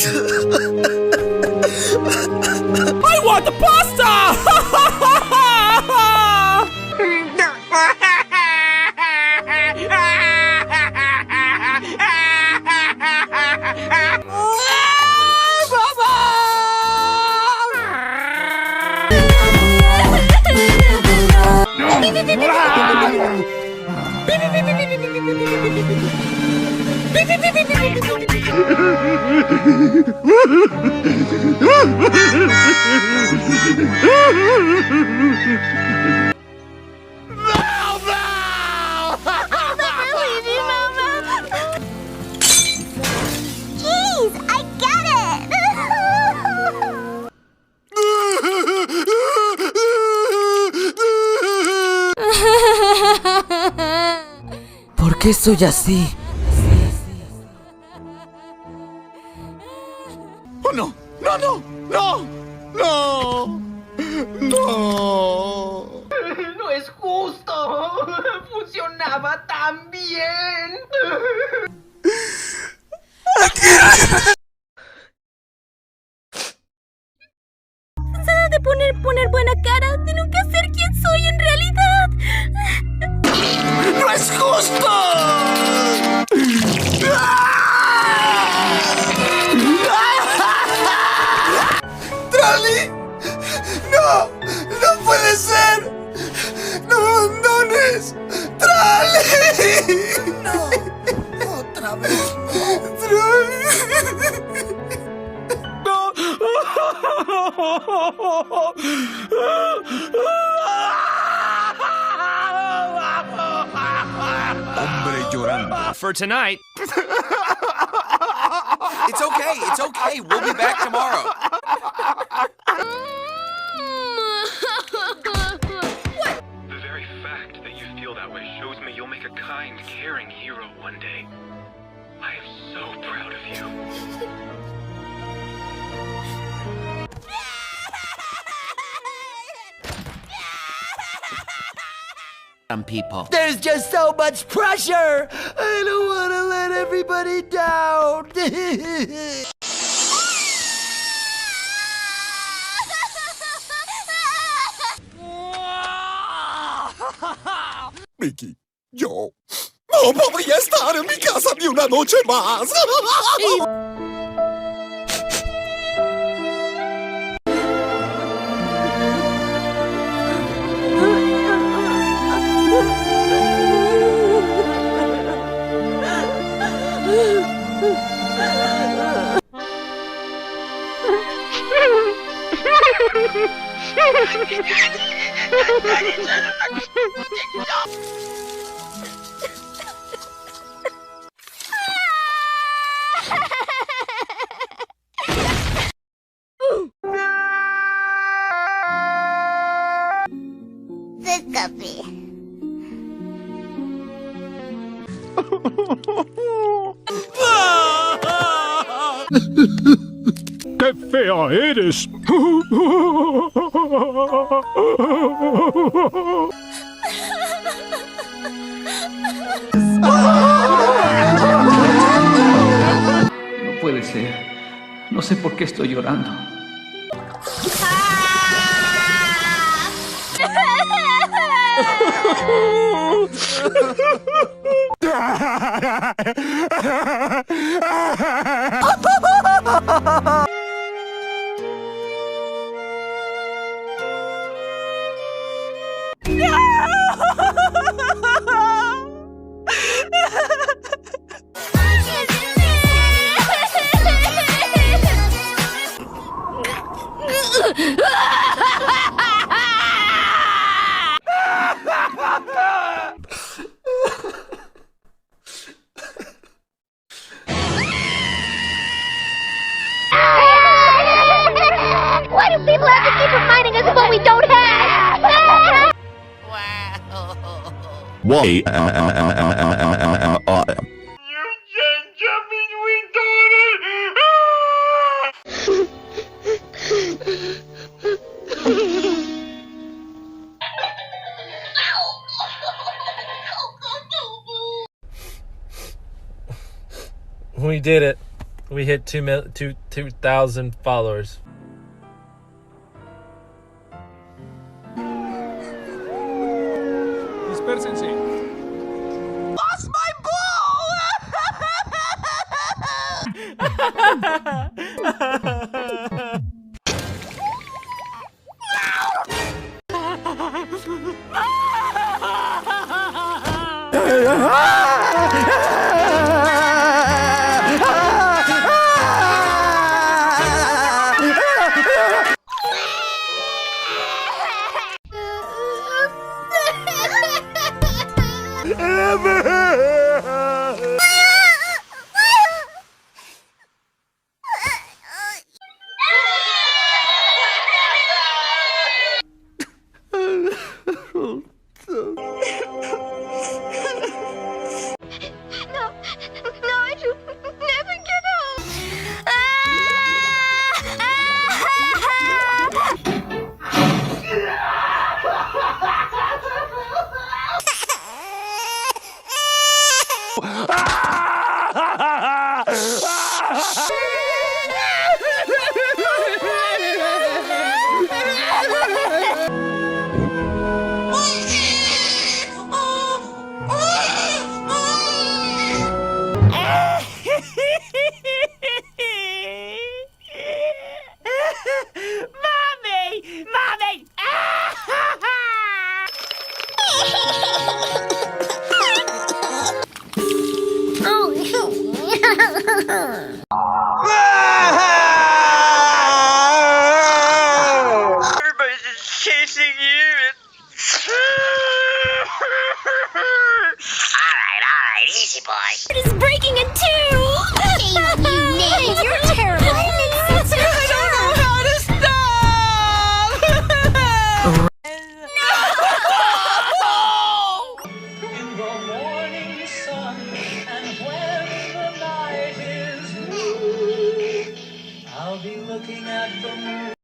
I want the pasta! ¿Por qué soy así? ¡Oh, no! ¡No, no! ¡No! ¡No! ¡No! ¡No es justo! ¡Funcionaba tan bien! Cansada de poner buena cara, de nunca ser quien soy en realidad. ¡No es justo! ¡Trolli! ¡No! ¡No puede ser! ¡No me abandones! ¡Trolli! ¡No! ¡Otra vez no! ¡Trolli! ¡No! Hombre llorando. For tonight. It's okay. We'll be back tomorrow. The very fact that you feel that way shows me you'll make a kind, caring hero one day. I am so proud of you. Some people. There's just so much pressure! I don't want to let everybody down! Mickey, yo no podría estar en mi casa ni una noche más. ¡Qué fea eres! No puede ser. No sé por qué estoy llorando. Why do people have to keep reminding us of what we don't have? Why? We did it. We hit 2,000 followers. Dispérsense. Lost my ball! No, I should never get home. Mommy! Everybody's just chasing you. Alright, easy boy. It is breaking in two! You're terrible! I don't know how to stop! In the morning sun, and when the night is blue, I'll be looking at the moon.